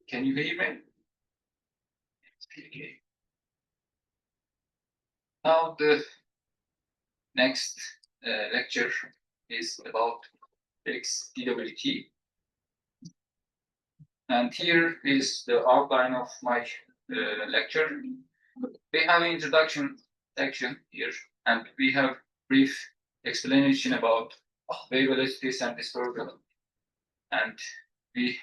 Can you hear me? Okay. Now the next lecture is about helix TWT. And here is the outline of my lecture. We have an introduction section here, and we have brief explanation about wave velocities and dispersion. And we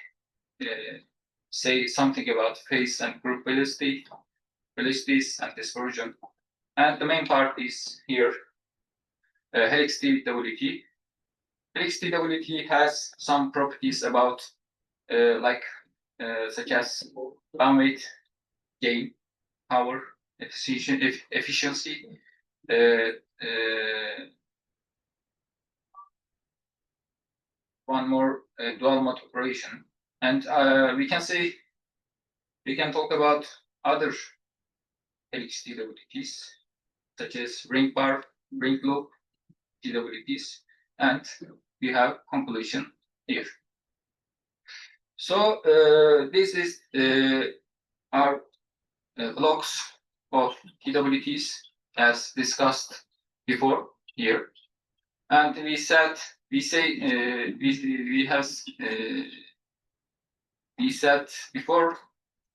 say something about phase and group velocity, velocities and dispersion. And the main part is here, helix TWT. Helix TWT has some properties about such as bandwidth, gain, power, efficiency, one more dual mode operation, and we can talk about other helix TWTs such as ring bar, ring loop TWTs, and we have completion here. So this is our blocks of TWTs as discussed before here, and we said before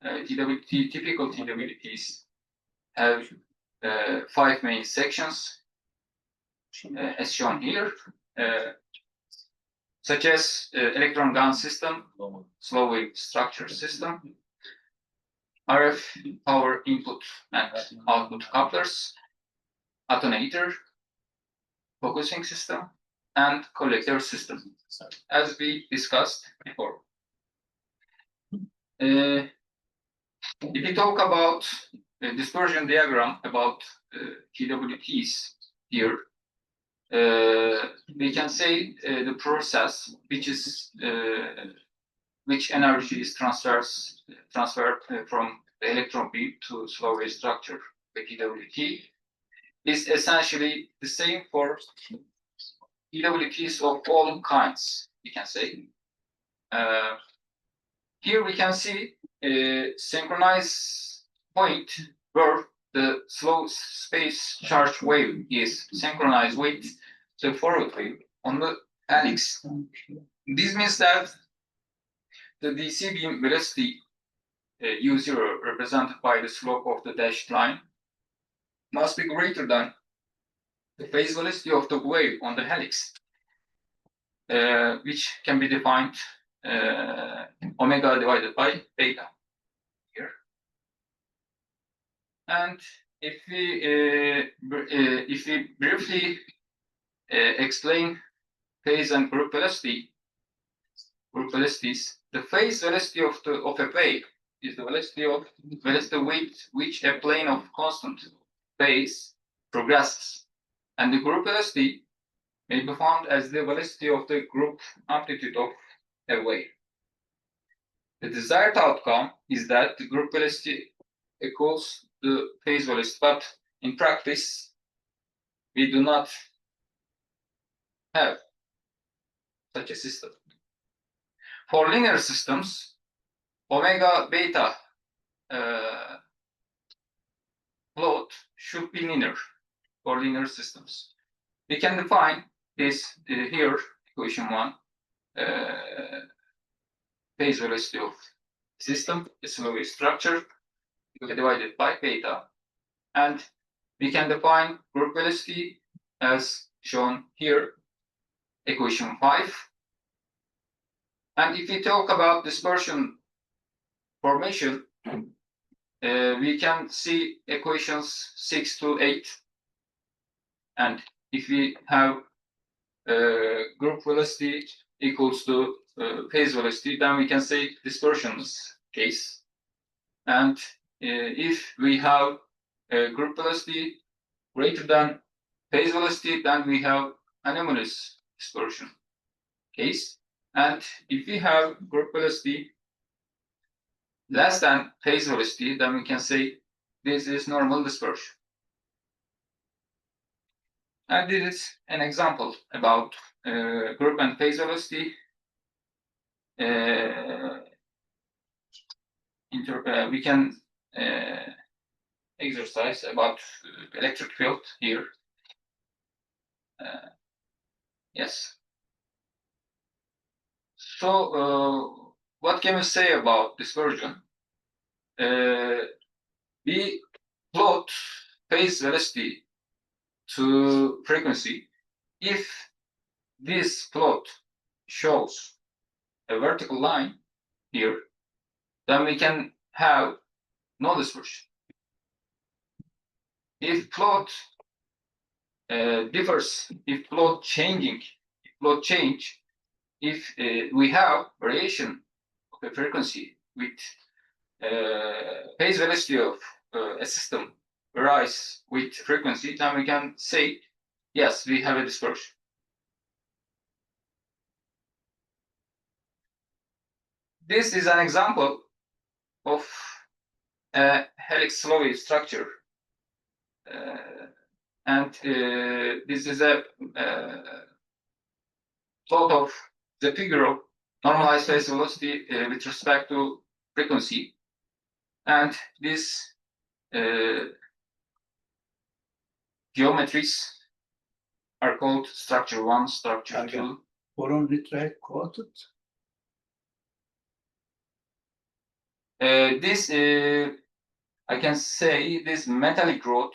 typical TWTs have 5 main sections as shown here, such as electron gun system, slow wave structure system, RF power input and output couplers, attenuator, focusing system, and collector system, as we discussed before. If we talk about the dispersion diagram about TWTs here, we can say the process which energy is transferred from the electron beam to slow wave structure, the TWT, is essentially the same for TWTs of all kinds, we can say. Here we can see a synchronized point where the slow space charge wave is synchronized with the forward wave on the helix. This means that the DC beam velocity U0, represented by the slope of the dashed line, must be greater than the phase velocity of the wave on the helix, which can be defined omega divided by beta here. And if we briefly explain phase and group velocities, the phase velocity of a wave is the velocity with which a plane of constant phase progresses, and the group velocity may be found as the velocity of the group amplitude of a wave. The desired outcome is that the group velocity equals the phase velocity, but in practice, we do not have such a system. For linear systems, omega beta plot should be linear for linear systems. We can define this here, equation 1, phase velocity of system, slow wave structure, divided by beta. And we can define group velocity as shown here, equation 5. And if we talk about dispersion formation, we can see equations 6 to 8. And if we have group velocity equals to phase velocity, then we can say dispersion's case. And if we have group velocity greater than phase velocity, then we have anomalous dispersion case. And if we have group velocity less than phase velocity, then we can say this is normal dispersion. And this is an example about group and phase velocity. We can exercise about electric field here. Yes. So what can we say about dispersion? We plot phase velocity to frequency. If this plot shows a vertical line here, then we can have no dispersion. If plot differs, if plot change, if we have variation of the frequency with phase velocity of a system varies with frequency, then we can say, yes, we have a dispersion. This is an example of a helix slow wave structure. And this is a plot of the figure of normalized phase velocity with respect to frequency. And these geometries are called structure 1, structure 2. Boron nitride coated? This, I can say, this metallic rod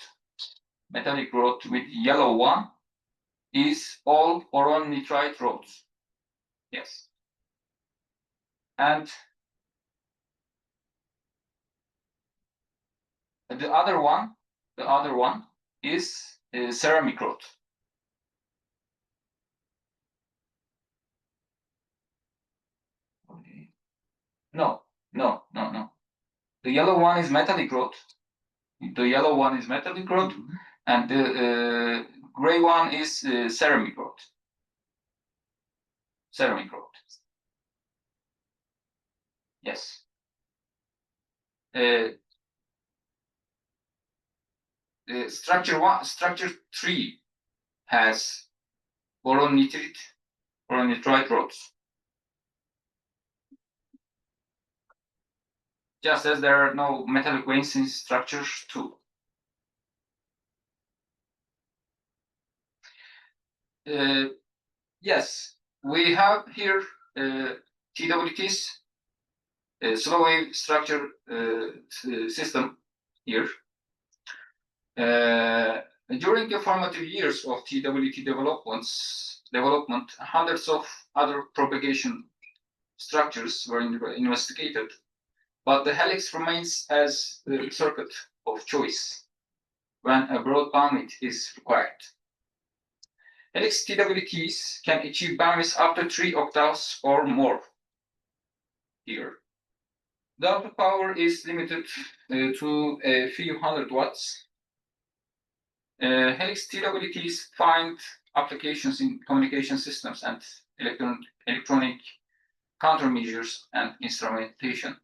with yellow one is all boron nitride rods. Yes. And the other one is ceramic rod. No. The yellow one is metallic rod. And the gray one is ceramic rod. Yes. Structure 3 has boron nitride rods. Just as there are no metallic veins in structure 2. Yes, we have here TWTs, slow wave structure system here. During the formative years of TWT development, hundreds of other propagation structures were investigated, but the helix remains as the circuit of choice when a broad bandwidth is required. Helix TWTs can achieve bandwidth up to 3 octaves or more here. The output power is limited to a few hundred watts. Helix TWTs find applications in communication systems and electronic countermeasures and instrumentation.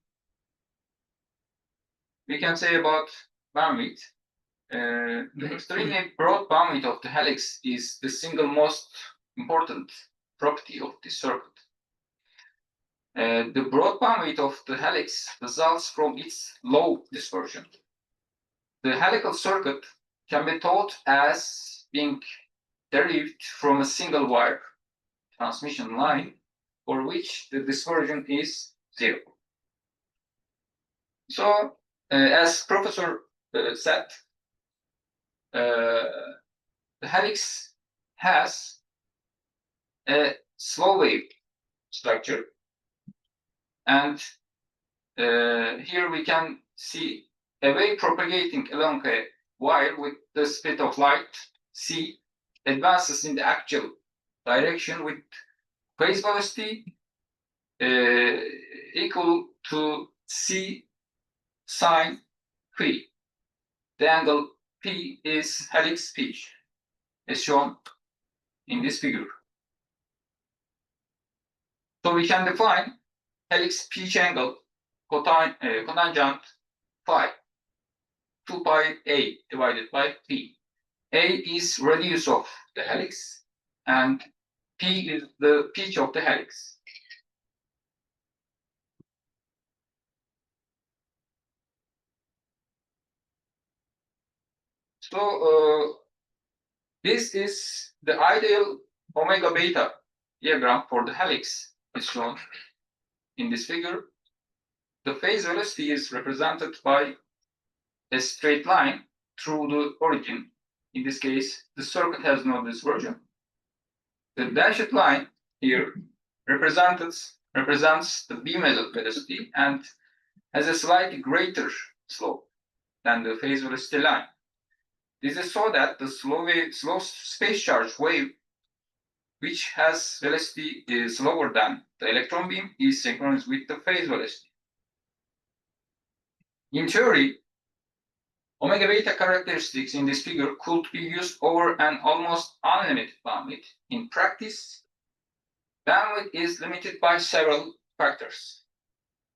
We can say about bandwidth. The extremely broad bandwidth of the helix is the single most important property of this circuit. The broad bandwidth of the helix results from its low dispersion. The helical circuit can be thought as being derived from a single wire transmission line for which the dispersion is 0. So, as Professor said, the helix has a slow wave structure, and here we can see a wave propagating along a wire with the speed of light c advances in the actual direction with phase velocity equal to c sine phi. The angle P is helix pitch, as shown in this figure. So we can define helix pitch angle cotangent phi 2 pi a divided by p. A is radius of the helix and p is the pitch of the helix. So this is the ideal omega beta diagram for the helix is shown in this figure. The phase velocity is represented by a straight line through the origin. In this case, the circuit has no dispersion. The dashed line here represents the beam velocity and has a slightly greater slope than the phase velocity line. This is so that the slow space charge wave, which has velocity is lower than the electron beam, is synchronous with the phase velocity. In theory, omega beta characteristics in this figure could be used over an almost unlimited bandwidth. In practice, bandwidth is limited by several factors.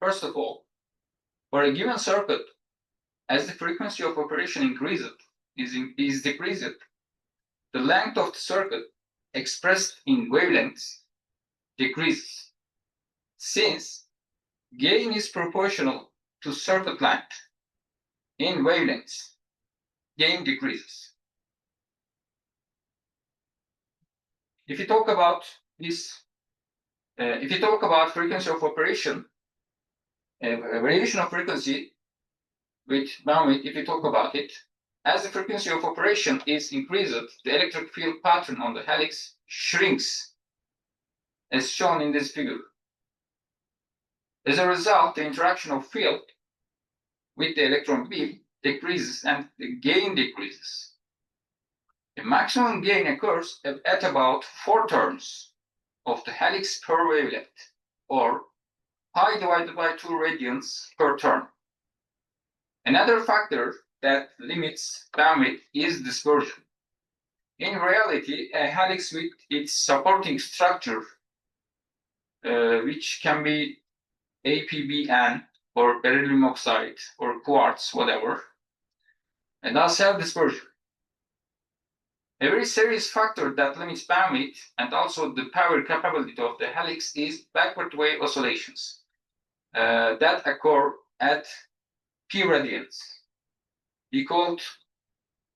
First of all, for a given circuit, as the frequency of operation is decreased, the length of the circuit expressed in wavelengths decreases. Since gain is proportional to circuit length in wavelengths, gain decreases. If you talk about frequency of operation, variation of frequency with bandwidth, if you talk about it, as the frequency of operation is increased, the electric field pattern on the helix shrinks, as shown in this figure. As a result, the interaction of field with the electron beam decreases and the gain decreases. The maximum gain occurs at about 4 turns of the helix per wavelength, or pi divided by 2 radians per turn. Another factor that limits bandwidth is dispersion. In reality, a helix with its supporting structure, which can be APBN or beryllium oxide or quartz, whatever, and does have dispersion. A very serious factor that limits bandwidth and also the power capability of the helix is backward wave oscillations that occur at p radians. We called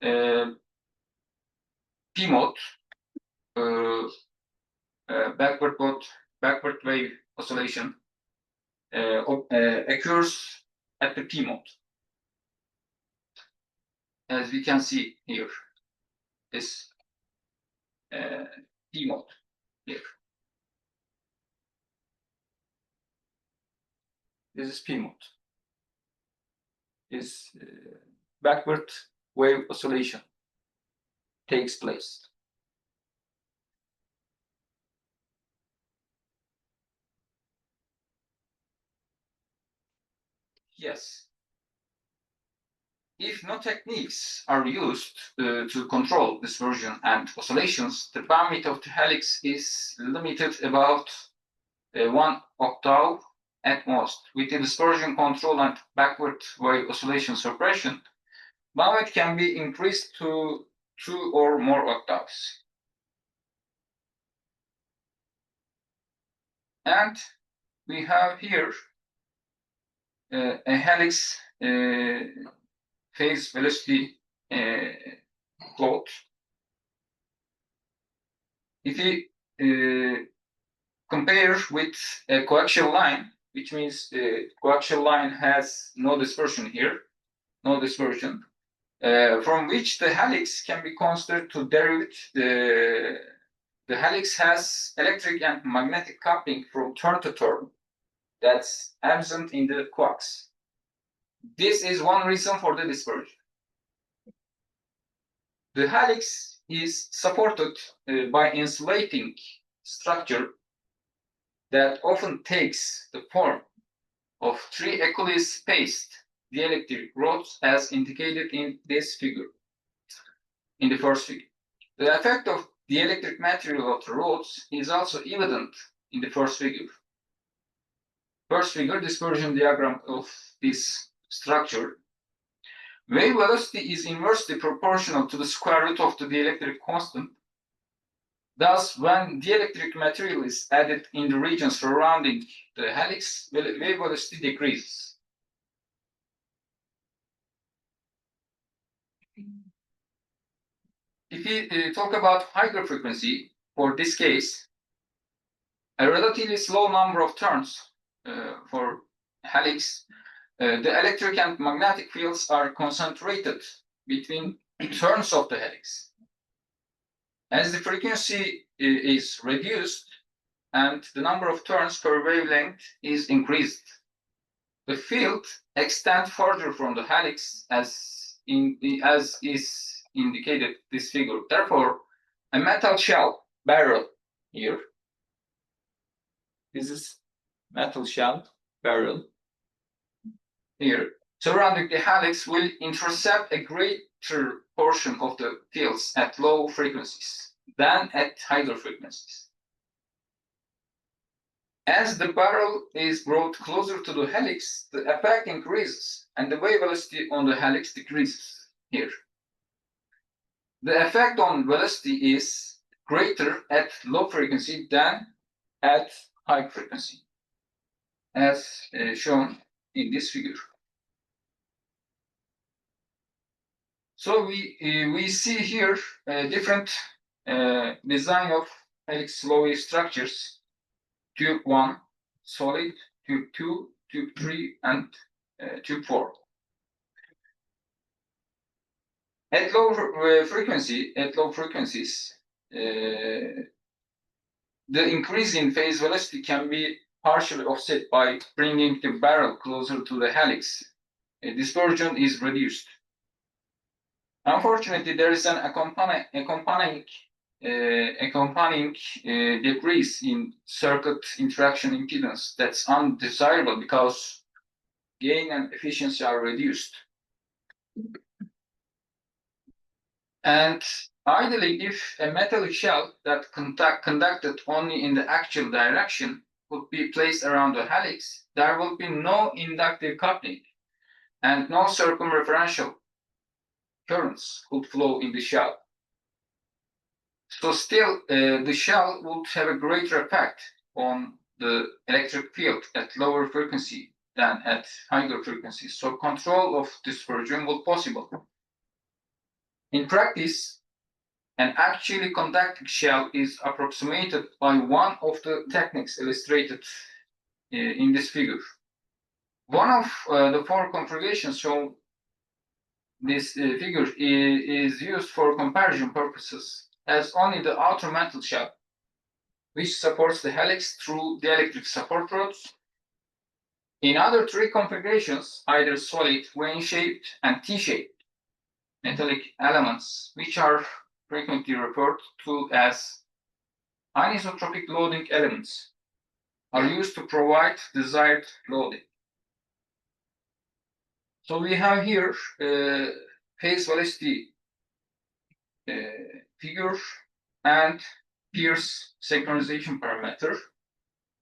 P mode backward wave oscillation occurs at the P mode, as we can see here. This P mode here. This is P mode. This backward wave oscillation takes place. Yes. If no techniques are used to control dispersion and oscillations, the bandwidth of the helix is limited about 1 octave at most. With the dispersion control and backward wave oscillation suppression, bandwidth can be increased to 2 or more octaves. And we have here a helix phase velocity plot. If we compare with a coaxial line, which means the coaxial line has no dispersion here, no dispersion, from which the helix can be considered to derive. The helix has electric and magnetic coupling from turn to turn that's absent in the quarks. This is one reason for the dispersion. The helix is supported by insulating structure that often takes the form of 3 equally spaced dielectric rods, as indicated in this figure, in the first figure. The effect of dielectric material of the rods is also evident in the first figure. First figure, dispersion diagram of this structure. Wave velocity is inversely proportional to the square root of the dielectric constant. Thus, when dielectric material is added in the region surrounding the helix, wave velocity decreases. If we talk about higher frequency, for this case, a relatively slow number of turns for helix, the electric and magnetic fields are concentrated between turns of the helix. As the frequency is reduced and the number of turns per wavelength is increased, the field extends further from the helix as is indicated this figure. Therefore, a metal shell barrel here. This is metal shell barrel here surrounding the helix will intercept a greater portion of the fields at low frequencies than at higher frequencies. As the barrel is brought closer to the helix, the effect increases and the wave velocity on the helix decreases here. The effect on velocity is greater at low frequency than at high frequency, as shown in this figure. So we see here different design of helix slow wave structures: tube 1, solid; tube 2, tube 3, and tube 4. At low frequencies, the increase in phase velocity can be partially offset by bringing the barrel closer to the helix. Dispersion is reduced. Unfortunately, there is an accompanying decrease in circuit interaction impedance that's undesirable because gain and efficiency are reduced. And ideally, if a metallic shell that conducted only in the actual direction would be placed around the helix, there will be no inductive coupling and no circumreferential currents would flow in the shell. So still, the shell would have a greater effect on the electric field at lower frequency than at higher frequencies. So control of dispersion was possible. In practice, an actually conducting shell is approximated by one of the techniques illustrated in this figure. One of the 4 configurations shown this figure is used for comparison purposes as only the outer metal shell, which supports the helix through dielectric support rods. In other 3 configurations, either solid, vane-shaped, and T-shaped metallic elements, which are frequently referred to as anisotropic loading elements, are used to provide desired loading. So we have here phase velocity figure and Pierce synchronization parameter.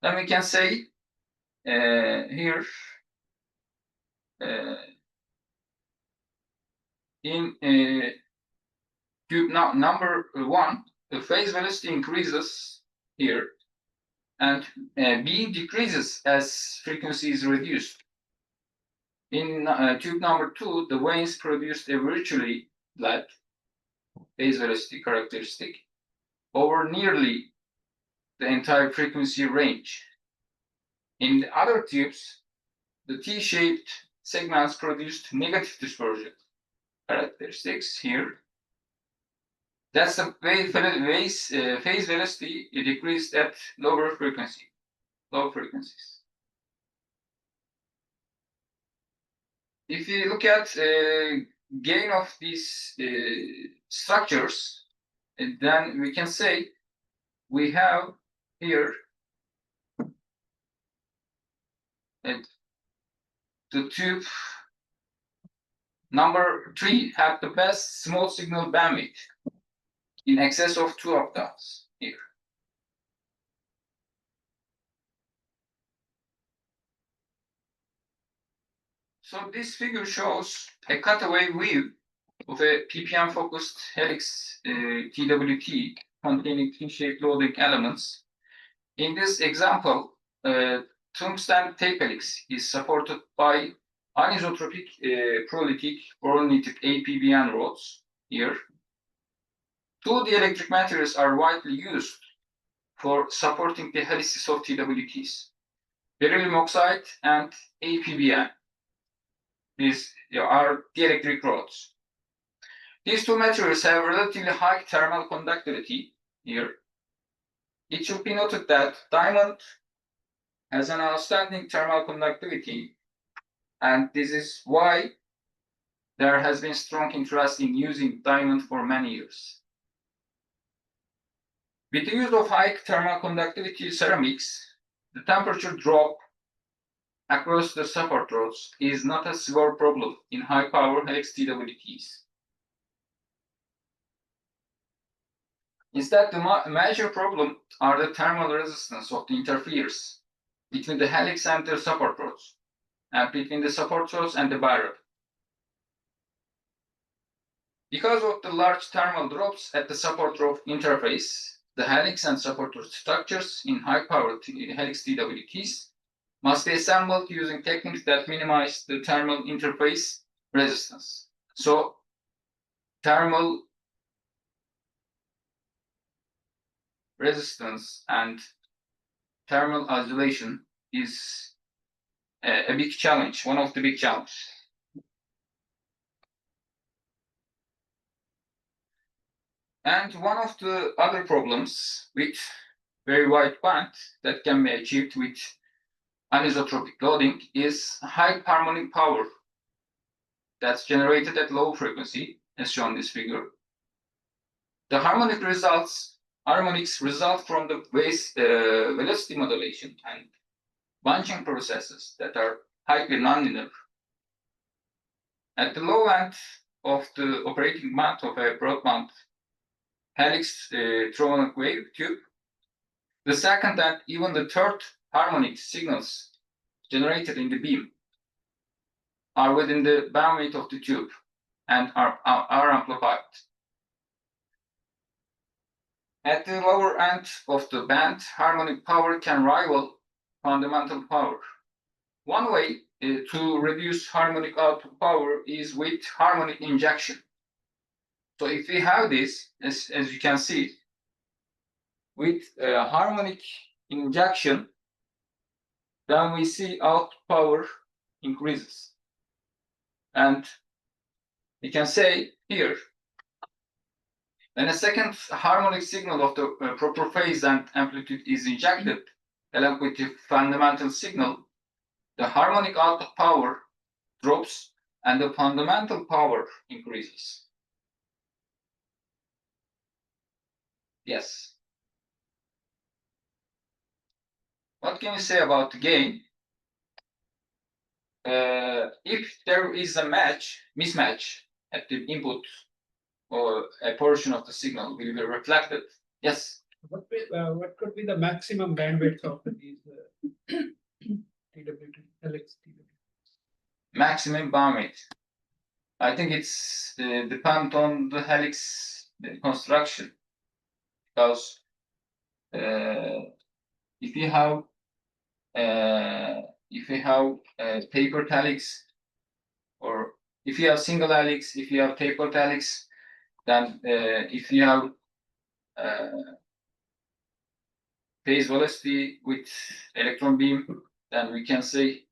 Then we can say here in tube number 1, the phase velocity increases here, and B decreases as frequency is reduced. In tube number 2, the vanes produced a virtually flat phase velocity characteristic over nearly the entire frequency range. In the other tubes, the T-shaped segments produced negative dispersion characteristics here. That's the phase velocity decreased at low frequencies. If you look at gain of these structures, then we can say we have here the tube number 3 have the best small signal bandwidth in excess of 2 octaves here. So this figure shows a cutaway view of a ppm focused helix TWT containing T-shaped loading elements. In this example, tungsten tape helix is supported by anisotropic prolithic ornithic APBN rods here. Two dielectric materials are widely used for supporting the helices of TWTs: beryllium oxide and APBN. These are dielectric rods. These two materials have relatively high thermal conductivity here. It should be noted that diamond has an outstanding thermal conductivity, and this is why there has been strong interest in using diamond for many years. With the use of high thermal conductivity ceramics, the temperature drop across the support rods is not a severe problem in high power helix TWTs. Instead, the major problem are the thermal resistance of the interface between the helix and the support rods, and between the support rods and the barrel. Because of the large thermal drops at the support rod interface, the helix and support rod structures in high-powered helix TWTs must be assembled using techniques that minimize the thermal interface resistance. So, thermal resistance and thermal isolation is a big challenge, one of the big challenges. And one of the other problems with very wide band that can be achieved with anisotropic loading is high harmonic power that's generated at low frequency, as shown in this figure. The harmonics result from the velocity modulation and bunching processes that are highly nonlinear. At the low end of the operating band of a broadband helix harmonic wave tube, the second and even the third harmonic signals generated in the beam are within the bandwidth of the tube and are amplified. At the lower end of the band, harmonic power can rival fundamental power. One way to reduce harmonic output power is with harmonic injection. So if we have this, as you can see, with harmonic injection, then we see output power increases. And we can say here, when a second harmonic signal of the proper phase and amplitude is injected, along with the fundamental signal, the harmonic output power drops and the fundamental power increases. Yes. What can you say about the gain? If there is a mismatch at the input, or a portion of the signal will be reflected. Yes. What could be the maximum bandwidth of these TWT, helix TWT? Maximum bandwidth. I think it's depend on the helix construction, because if you have tapered helix, or if you have single helix, if you have tapered helix, then if you have phase velocity with electron beam, then we can say,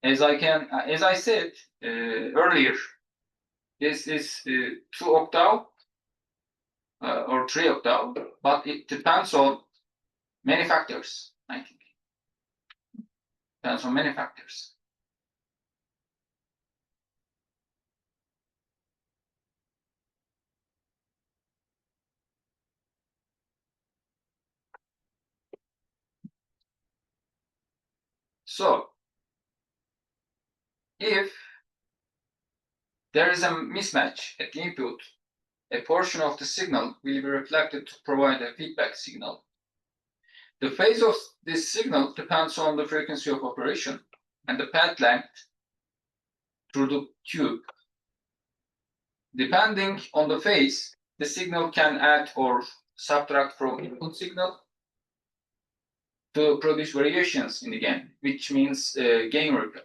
as I said earlier, this is 2 octave or 3 octave, but it depends on many factors. I think depends on many factors. So, if there is a mismatch at the input, a portion of the signal will be reflected to provide a feedback signal. The phase of this signal depends on the frequency of operation and the path length through the tube. Depending on the phase, the signal can add or subtract from input signal to produce variations in the gain, which means gain ripple.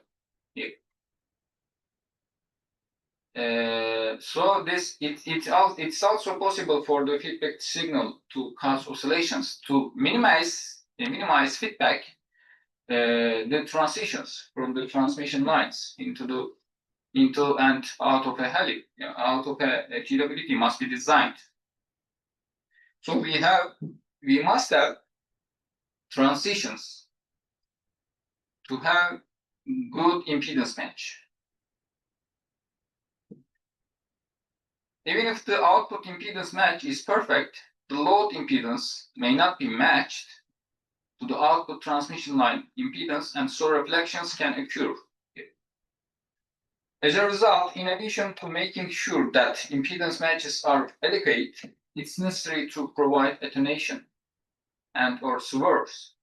So it's also possible for the feedback signal to cause oscillations to minimize feedback, the transitions from the transmission lines into and out of a helix, out of a TWT must be designed. So we must have transitions to have good impedance match. Even if the output impedance match is perfect, the load impedance may not be matched to the output transmission line impedance, and so reflections can occur. As a result, in addition to making sure that impedance matches are adequate, it's necessary to provide attenuation and or SWS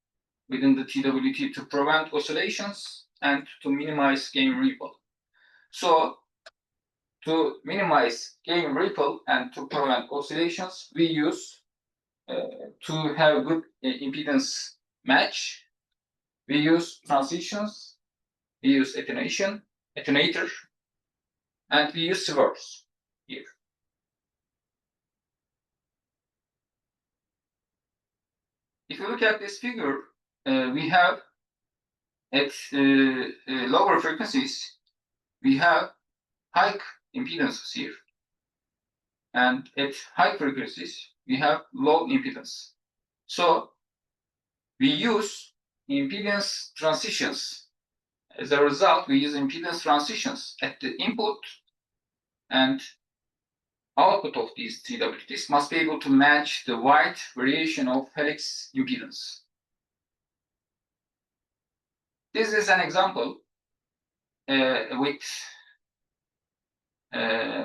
within the TWT to prevent oscillations and to minimize gain ripple. So, to minimize gain ripple and to prevent oscillations, we use to have good impedance match, we use transitions, we use attenuator, and we use SWS here. If you look at this figure, we have at lower frequencies, we have high impedances here. And at high frequencies, we have low impedance. So we use impedance transitions. As a result, we use impedance transitions at the input, and output of these TWTs must be able to match the wide variation of helix impedance. This is an example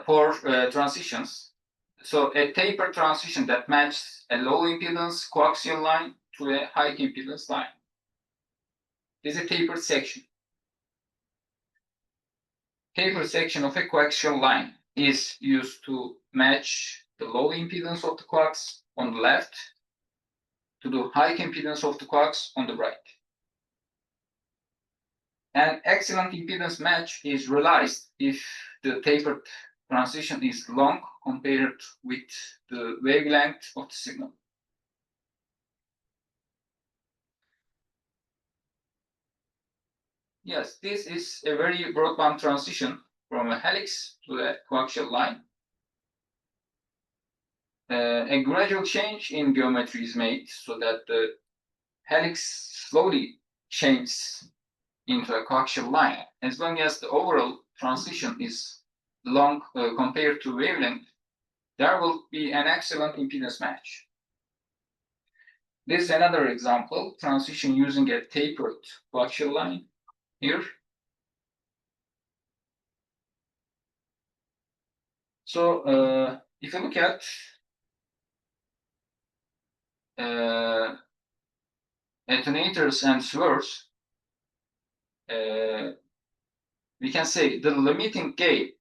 for transitions. So a taper transition that matches a low impedance coaxial line to a high impedance line. This is a tapered section. Tapered section of a coaxial line is used to match the low impedance of the coax on the left to the high impedance of the coax on the right. An excellent impedance match is realized if the tapered transition is long compared with the wavelength of the signal. Yes, this is a very broadband transition from a helix to a coaxial line. A gradual change in geometry is made so that the helix slowly changes into a coaxial line. As long as the overall transition is long compared to wavelength, there will be an excellent impedance match. This is another example, transition using a tapered coaxial line here. So if you look at attenuators and SWS, we can say the limiting gain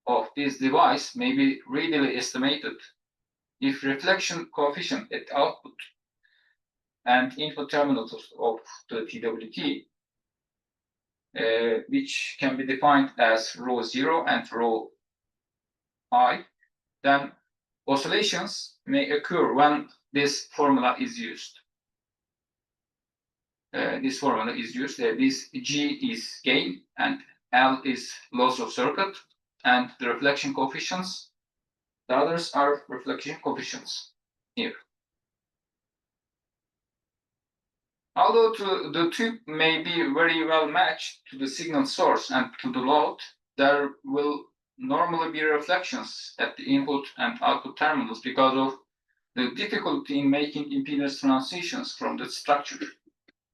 of this device may be readily estimated if reflection coefficient at output and input terminals of the TWT, which can be defined as rho 0 and rho I, then oscillations may occur when this formula is used. This formula is used. This G is gain and L is loss of circuit, and the reflection coefficients, the others are reflection coefficients here. Although the tube may be very well matched to the signal source and to the load, there will normally be reflections at the input and output terminals because of the difficulty in making impedance transitions from the structure.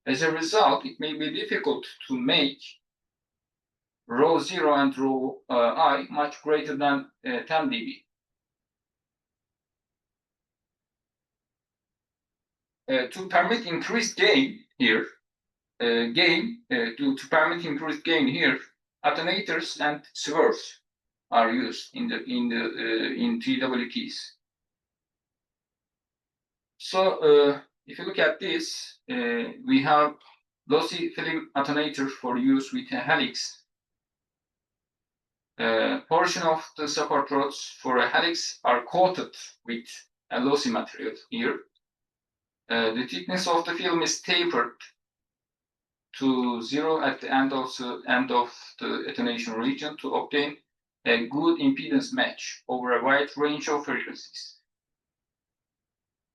As a result, it may be difficult to make rho 0 and rho I much greater than 10 dB. to permit increased gain here, to permit increased gain here, attenuators and SWRs are used in TWTs. So if you look at this, we have lossy film attenuator for use with a helix. Portion of the support rods for a helix are coated with a lossy material here. The thickness of the film is tapered to 0 at the end of the attenuation region to obtain a good impedance match over a wide range of frequencies.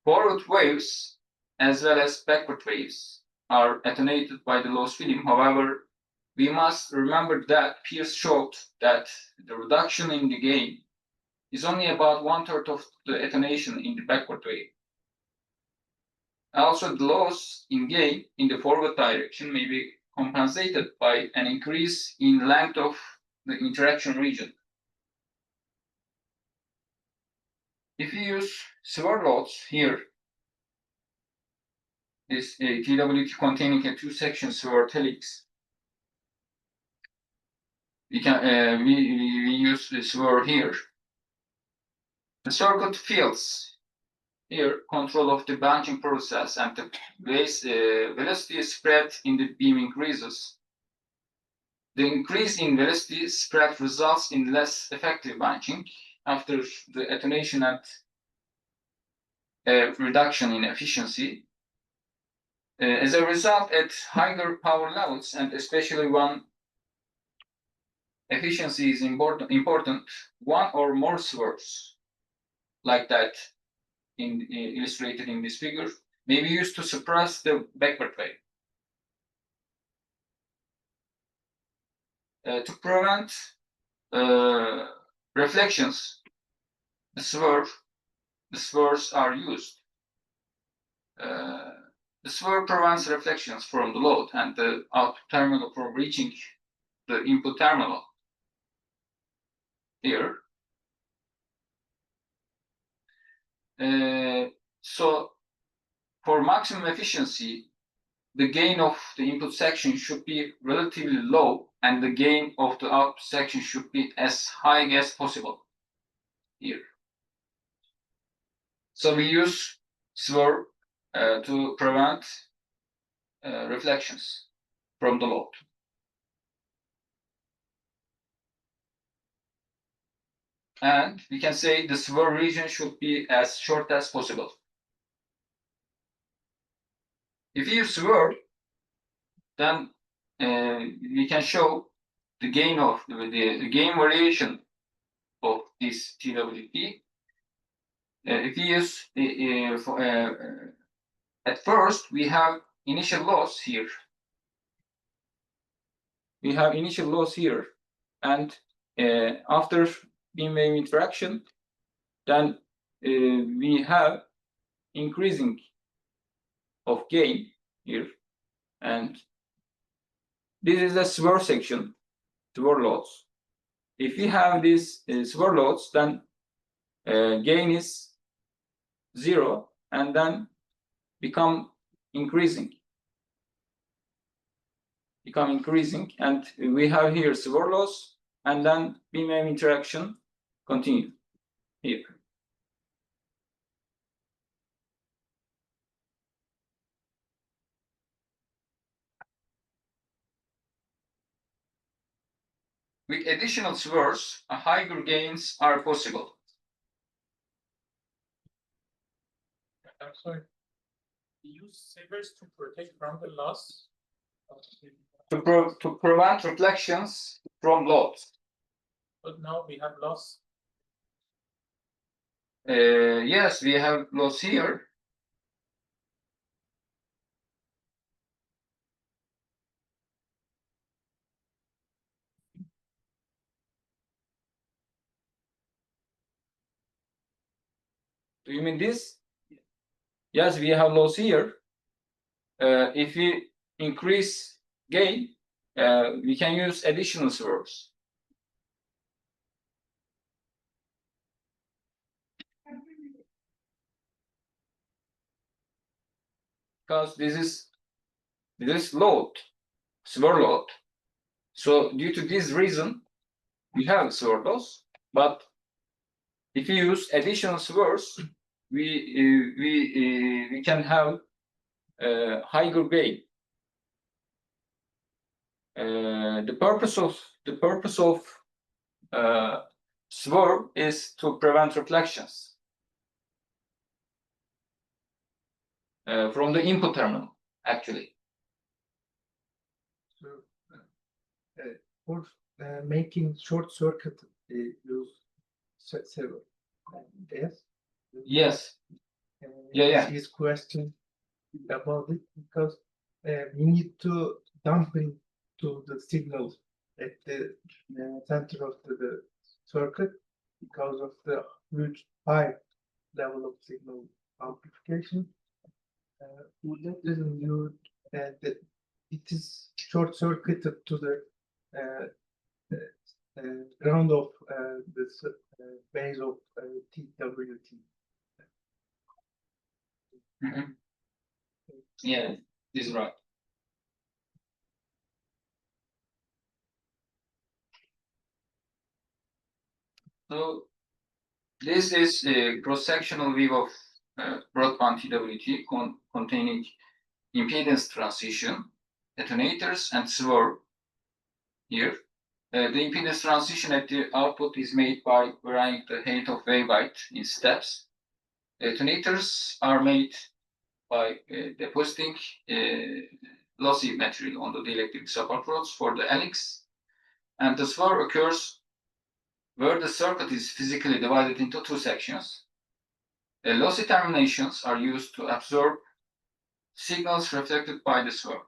Forward waves as well as backward waves are attenuated by the loss film. However, we must remember that Pierce showed that the reduction in the gain is only about 1/3 of the attenuation in the backward wave. Also, the loss in gain in the forward direction may be compensated by an increase in length of the interaction region. If you use SWR loads here, this TWT containing a 2-section SWR helix, we use the SWR here. The circuit fields here control of the bunching process, and the velocity spread in the beam increases. The increase in velocity spread results in less effective bunching after the attenuation and reduction in efficiency. As a result, at higher power levels, and especially when efficiency is important, one or more SWRs, like that illustrated in this figure, may be used to suppress the backward wave. To prevent reflections, the SWRs are used. The SWR prevents reflections from the load and the output terminal from reaching the input terminal here. So for maximum efficiency, the gain of the input section should be relatively low, and the gain of the output section should be as high as possible here. So we use SWR to prevent reflections from the load. And we can say the SWR region should be as short as possible. If you use SWR, then we can show the gain of the gain variation of this TWT. If you use at first we have initial loss here. We have initial loss here, and after beam wave interaction, then we have increasing of gain here, and this is a SWR section, SWR loads. If we have these SWR loads, then gain is 0 and then become increasing, and we have here SWR loss, and then beam wave interaction continue here. With additional SWRs, higher gains are possible. I'm sorry. We use savers to protect from the loss. To prevent reflections from loads. But now we have loss. Yes, we have loss here. Do you mean this? Yes, we have loss here. If we increase gain, we can use additional SWRs. because this is load, swirl load. So due to this reason, we have swirl loss. But if you use additional swirls, we can have higher gain. The purpose of swirl is to prevent reflections from the input terminal, actually. So, for making short circuit, use several. Yes. Yes. Yeah. His question about it, because we need to dampen to the signal at the center of the circuit because of the huge high level of signal amplification. For that reason, it is short circuited to the ground of this base of TWT. Mm-hmm. Yeah, this is right. So this is a cross-sectional view of broadband TWT containing impedance transition, detonators, and swirl here. The impedance transition at the output is made by varying the height of waveguide in steps. Detonators are made by depositing lossy material on the dielectric support rods for the helix, and the swirl occurs where the circuit is physically divided into two sections. The lossy terminations are used to absorb signals reflected by the swirl.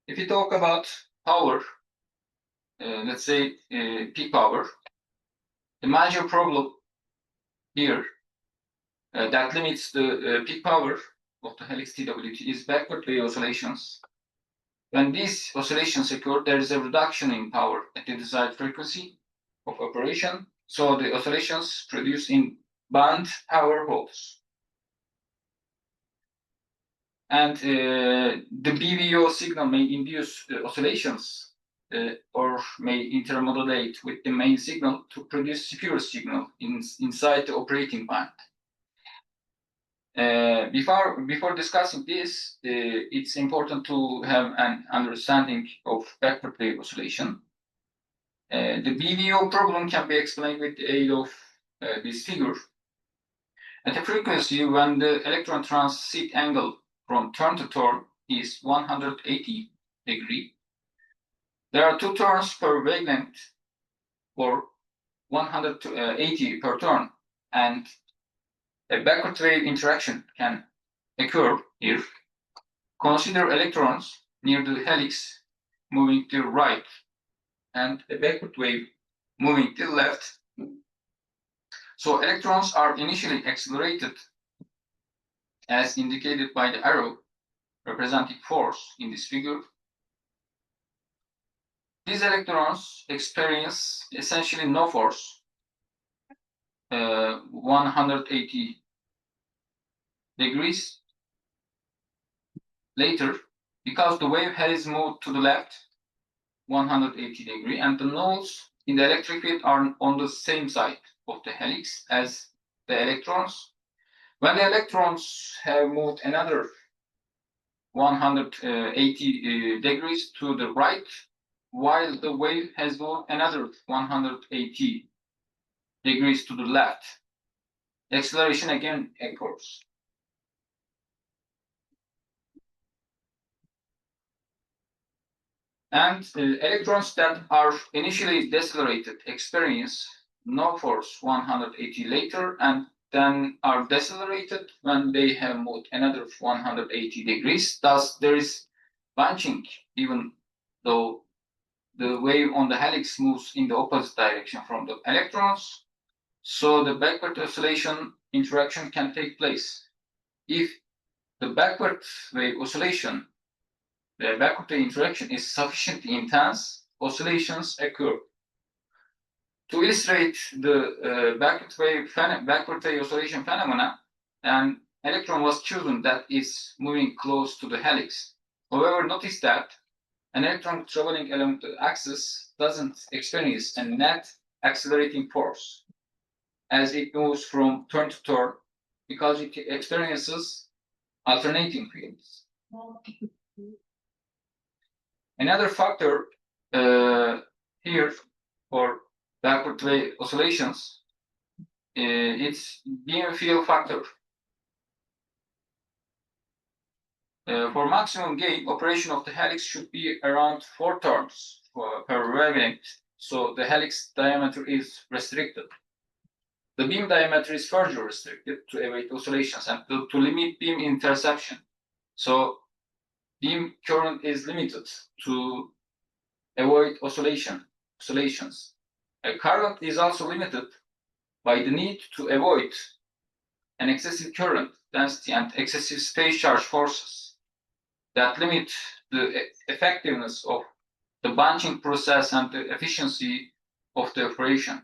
If you talk about power, let's say peak power, the major problem here that limits the peak power of the helix TWT is backward wave oscillations. When these oscillations occur, there is a reduction in power at the desired frequency of operation, so the oscillations produce in band power halts. And the BVO signal may induce oscillations or may intermodulate with the main signal to produce secure signal inside the operating band. Before discussing this, it's important to have an understanding of backward wave oscillation. The BVO problem can be explained with the aid of this figure. At a frequency when the electron transit angle from turn to turn is 180 degrees, there are two turns per wavelength for 180 per turn, and a backward wave interaction can occur here. Consider electrons near the helix moving to the right and a backward wave moving to the left. So electrons are initially accelerated as indicated by the arrow representing force in this figure. These electrons experience essentially no force, 180 degrees later, because the wave has moved to the left 180 degrees, and the nodes in the electric field are on the same side of the helix as the electrons. When the electrons have moved another 180 degrees to the right, while the wave has moved another 180 degrees to the left, acceleration again occurs. And electrons that are initially decelerated experience no force 180 later, and then are decelerated when they have moved another 180 degrees. Thus, there is bunching, even though the wave on the helix moves in the opposite direction from the electrons. So the backward oscillation interaction can take place. If the backward wave oscillation, the backward wave interaction is sufficiently intense, oscillations occur. To illustrate the backward wave oscillation phenomena, an electron was chosen that is moving close to the helix. However, notice that an electron traveling along the axis doesn't experience a net accelerating force as it moves from turn to turn because it experiences alternating fields. Another factor here for backward wave oscillations, it's beam field factor. For maximum gain, operation of the helix should be around 4 turns per wavelength, so the helix diameter is restricted. The beam diameter is further restricted to avoid oscillations and to limit beam interception. So beam current is limited to avoid oscillations. A current is also limited by the need to avoid an excessive current density and excessive space charge forces that limit the effectiveness of the bunching process and the efficiency of the operation.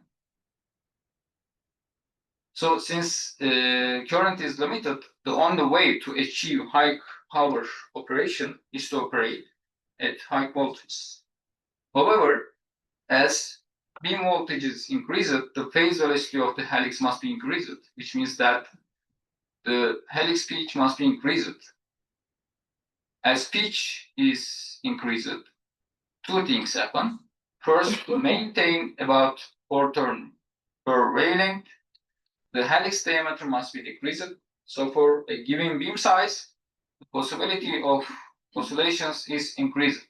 So since current is limited, the only way to achieve high power operation is to operate at high voltages. However, as beam voltages increase, the phase velocity of the helix must be increased, which means that the helix pitch must be increased. As pitch is increased, two things happen. First, to maintain about 4 turns per wavelength, the helix diameter must be decreased. So for a given beam size, the possibility of oscillations is increased.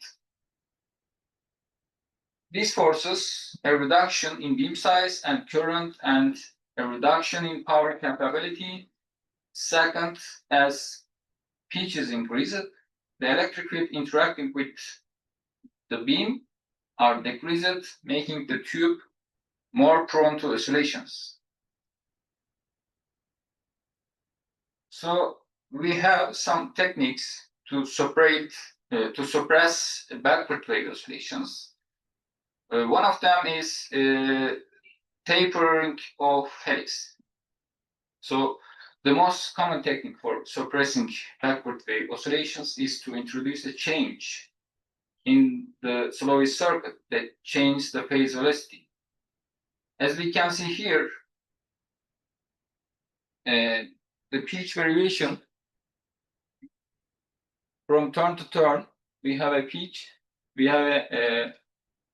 This forces a reduction in beam size and current and a reduction in power capability. Second, as pitch is increased, the electric field interacting with the beam are decreased, making the tube more prone to oscillations. So we have some techniques to suppress backward wave oscillations. One of them is tapering of helix. So the most common technique for suppressing backward wave oscillations is to introduce a change in the SWS circuit that changes the phase velocity. As we can see here, the pitch variation from turn to turn, we have a pitch, we have a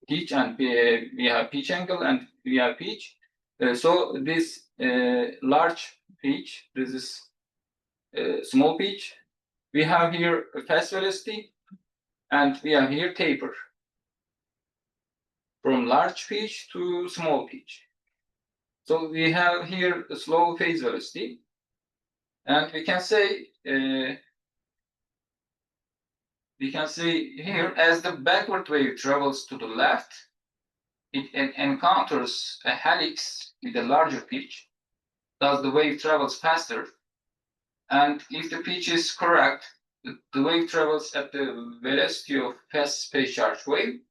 pitch, and we have pitch angle, and we have pitch. So this large pitch, this is small pitch. We have here a fast velocity, and we have here taper from large pitch to small pitch. So we have here a slow phase velocity, and we can say here as the backward wave travels to the left, it encounters a helix with a larger pitch. Thus, the wave travels faster, and if the pitch is correct, the wave travels at the velocity of fast space charge wave.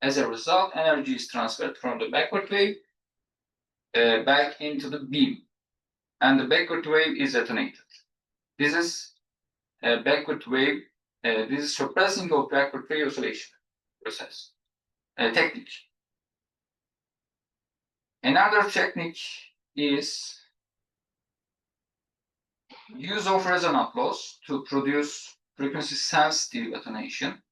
As a result, energy is transferred from the backward wave back into the beam, and the backward wave is detonated. This is a backward wave. This is suppressing of backward wave oscillation process technique. Another technique is use of resonant loss to produce frequency sensitive attenuation.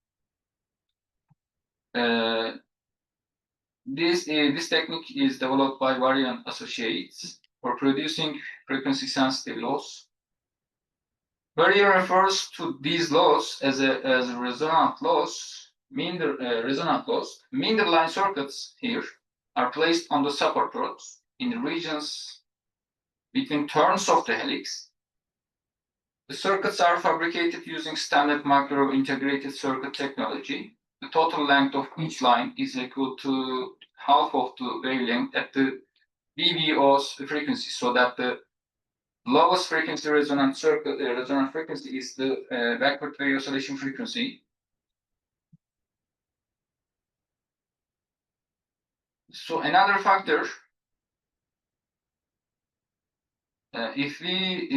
This technique is developed by Varian Associates for producing frequency sensitive loss. Varian refers to these loss as a resonant loss. Resonant loss. Mean line circuits here are placed on the support rods in the regions between turns of the helix. The circuits are fabricated using standard macro integrated circuit technology. The total length of each line is equal to half of the wavelength at the VVO's frequency, so that the lowest frequency resonant frequency is the backward wave oscillation frequency. So another factor if we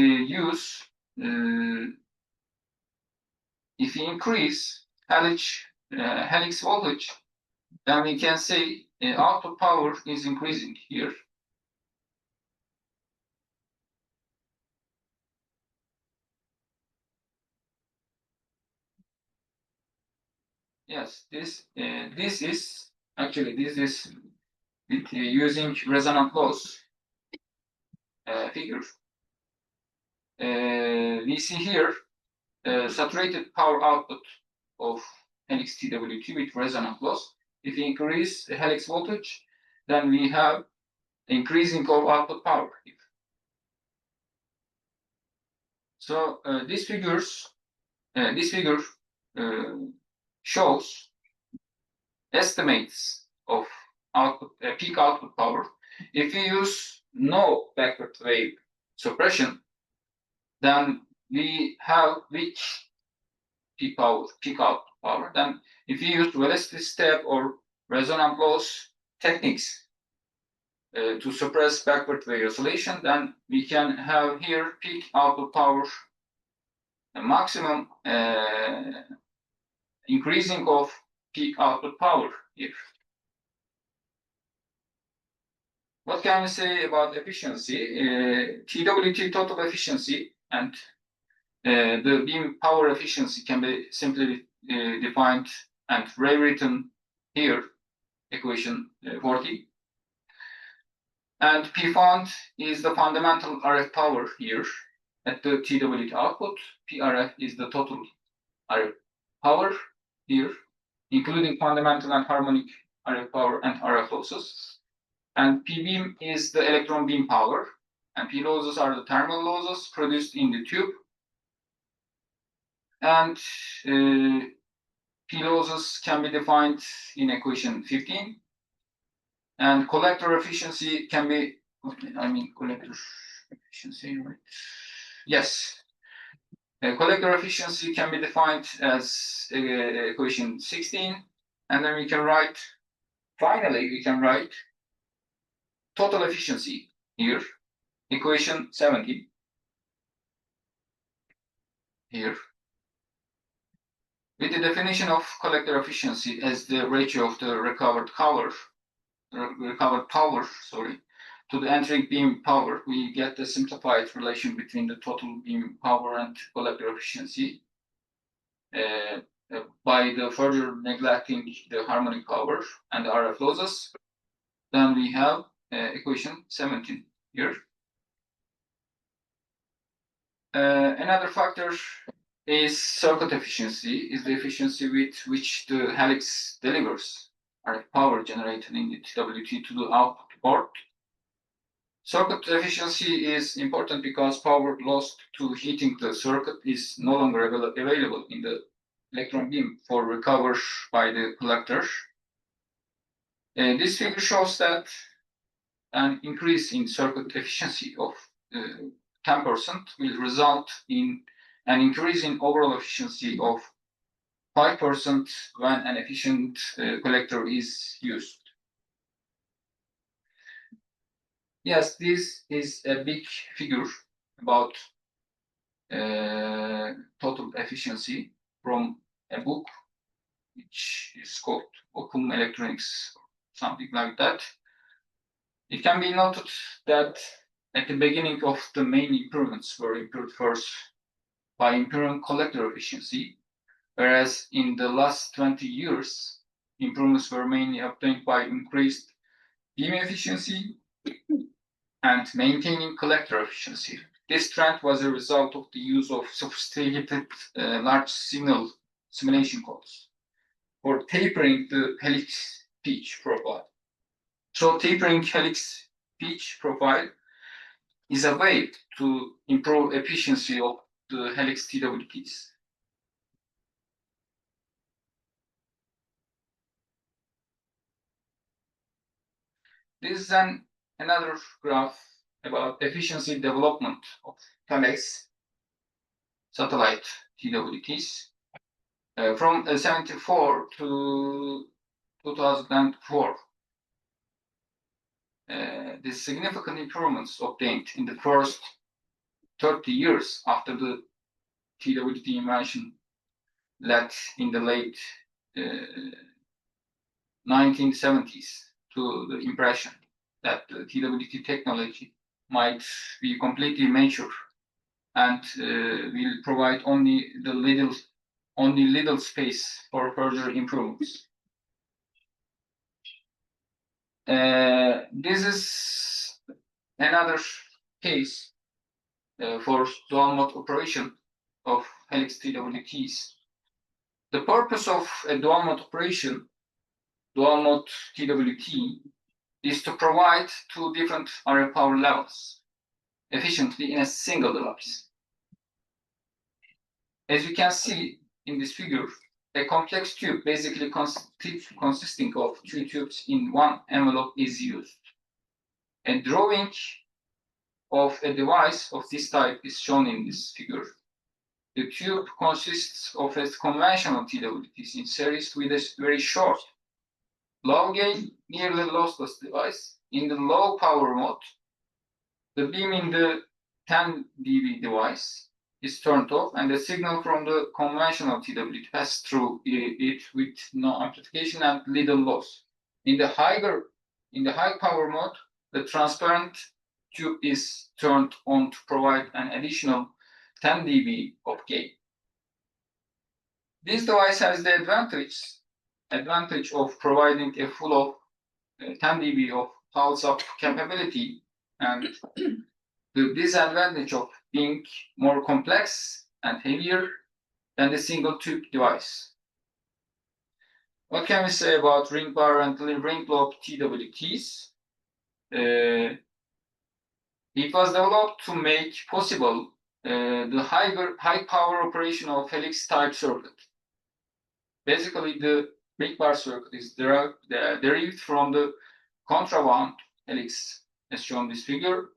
if we increase helix voltage, then we can say output power is increasing here. Yes, this is actually with using resonant loss figure. We see here saturated power output of helix TWT with resonant loss. If we increase the helix voltage, then we have increasing of output power. So this figure shows estimates of output peak output power. If we use no backward wave suppression, then we have which peak output power. Then if we use velocity step or resonant loss techniques to suppress backward wave oscillation, then we can have here peak output power, a maximum increasing of peak output power here. What can we say about efficiency? TWT total efficiency and the beam power efficiency can be simply defined and rewritten here, equation 40. And P fund is the fundamental RF power here at the TWT output. PRF is the total RF power here, including fundamental and harmonic RF power and RF losses. And P beam is the electron beam power, and P losses are the thermal losses produced in the tube. And P losses can be defined in equation 15. And collector efficiency can be, collector efficiency, right? Yes. Collector efficiency can be defined as equation 16. And then we can write, finally, we can write total efficiency here, equation 17 here, with the definition of collector efficiency as the ratio of the recovered power, to the entering beam power. We get the simplified relation between the total beam power and collector efficiency by the further neglecting the harmonic power and the RF losses. Then we have equation 17 here. Another factor is circuit efficiency, is the efficiency with which the helix delivers RF power generated in the TWT to the output port. Circuit efficiency is important because power lost to heating the circuit is no longer available in the electron beam for recovery by the collector. This figure shows that an increase in circuit efficiency of 10% will result in an increase in overall efficiency of 5% when an efficient collector is used. Yes, this is a big figure about total efficiency from a book which is called Open Electronics, something like that. It can be noted that at the beginning of the main improvements were improved first by improving collector efficiency, whereas in the last 20 years, improvements were mainly obtained by increased beam efficiency and maintaining collector efficiency. This trend was a result of the use of sophisticated large signal simulation codes for tapering the helix pitch profile. So tapering helix pitch profile is a way to improve efficiency of the helix TWTs. This is another graph about efficiency development of helix satellite TWTs from 1974 to 2004. The significant improvements obtained in the first 30 years after the TWT invention led in the late 1970s to the impression that the TWT technology might be completely mature and will provide only little space for further improvements. This is another case for dual mode operation of helix TWTs. The purpose of a dual mode operation, dual mode TWT, is to provide two different array power levels efficiently in a single device. As you can see in this figure, a complex tube basically consisting of two tubes in one envelope is used. A drawing of a device of this type is shown in this figure. The tube consists of a conventional TWTs in series with a very short, low gain, nearly lossless device. In the low power mode, the beam in the 10 dB device is turned off and the signal from the conventional TWT passes through it with no amplification and little loss. In the high power mode, the transparent tube is turned on to provide an additional 10 dB of gain. This device has the advantage of providing a full of 10 dB of pulse-up capability and the disadvantage of being more complex and heavier than the single tube device. What can we say about ring bar and ring lobe TWTs? It was developed to make possible the high power operation of helix type circuit. Basically, the ring bar circuit is derived from the contrawound helix, as shown in this figure,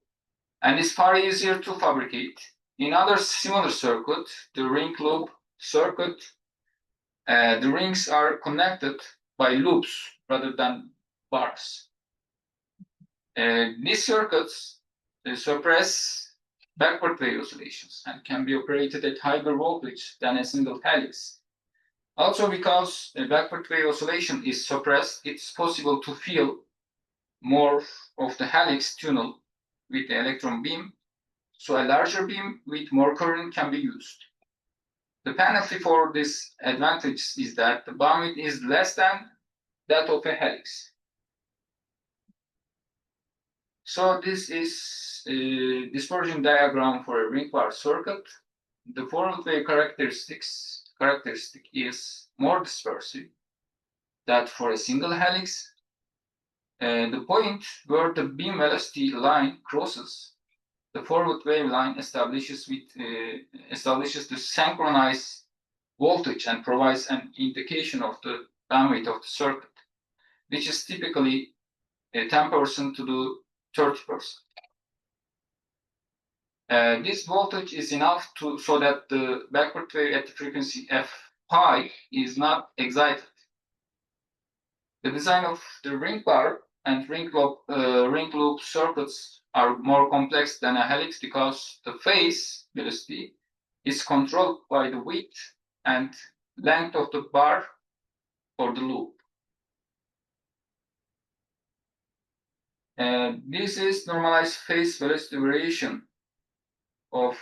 and is far easier to fabricate. In other similar circuit, the ring lobe circuit, the rings are connected by loops rather than bars. These circuits suppress backward wave oscillations and can be operated at higher voltage than a single helix. Also, because a backward wave oscillation is suppressed, it's possible to feel more of the helix tunnel with the electron beam, so a larger beam with more current can be used. The penalty for this advantage is that the bandwidth is less than that of a helix. So this is a dispersion diagram for a ring bar circuit. The forward wave characteristic is more dispersive than for a single helix. The point where the beam velocity line crosses the forward wave line establishes the synchronized voltage and provides an indication of the bandwidth of the circuit, which is typically 10% to the 30%. This voltage is enough so that the backward wave at the frequency f pi is not excited. The design of the ring bar and ring loop circuits are more complex than a helix because the phase velocity is controlled by the width and length of the bar for the loop. This is normalized phase velocity variation of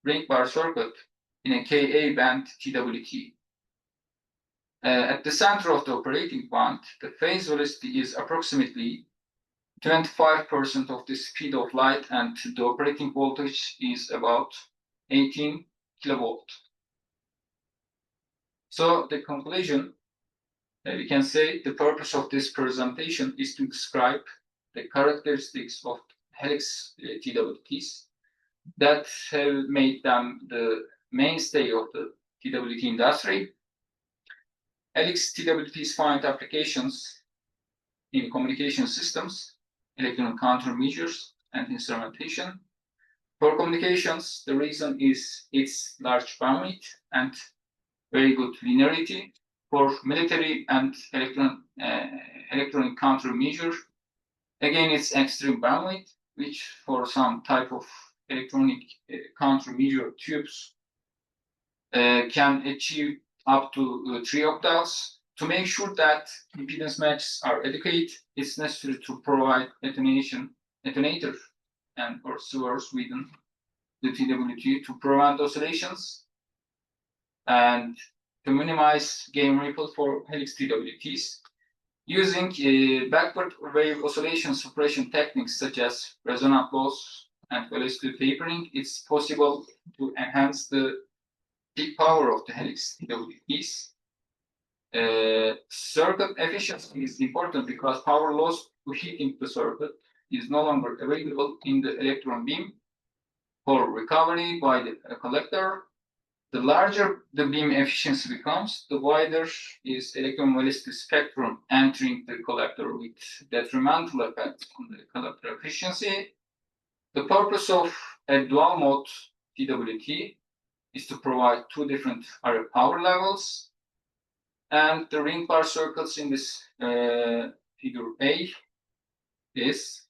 ring bar circuit in a Ka band TWT. At the center of the operating point, the phase velocity is approximately 25% of the speed of light, and the operating voltage is about 18 kilovolt. So the conclusion, we can say the purpose of this presentation is to describe the characteristics of helix TWTs that have made them the mainstay of the TWT industry. Helix TWTs find applications in communication systems, electron countermeasures, and instrumentation. For communications, the reason is its large bandwidth and very good linearity. For military and electronic countermeasure, again, it's extreme bandwidth, which for some type of electronic counter measure tubes can achieve up to 3 octaves. To make sure that impedance matches are adequate, it's necessary to provide attenuator and or source within the TWT to prevent oscillations and to minimize gain ripple for helix TWTs. Using backward wave oscillation suppression techniques such as resonant loss and velocity tapering, it's possible to enhance the peak power of the helix TWTs. Circuit efficiency is important because power loss to heating the circuit is no longer available in the electron beam for recovery by the collector. The larger the beam efficiency becomes, the wider is electron velocity spectrum entering the collector with detrimental effect on the collector efficiency. The purpose of a dual mode TWT is to provide two different RF power levels. And the ring bar circuits in this figure A is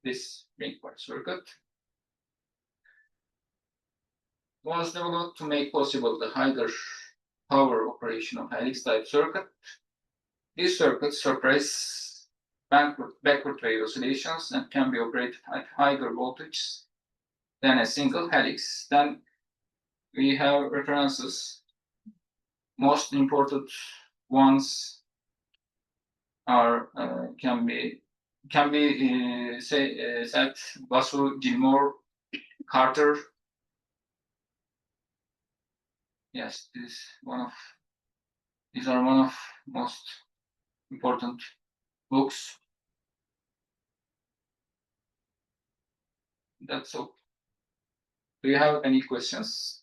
this ring bar circuit. Was developed to make possible the higher power operation of helix type circuit. These circuits suppress backward wave oscillations and can be operated at higher voltages than a single helix. Then we have references. Most important ones are can be said Basu, Gilmore, Carter. Yes, these are one of most important books. That's all. Do you have any questions?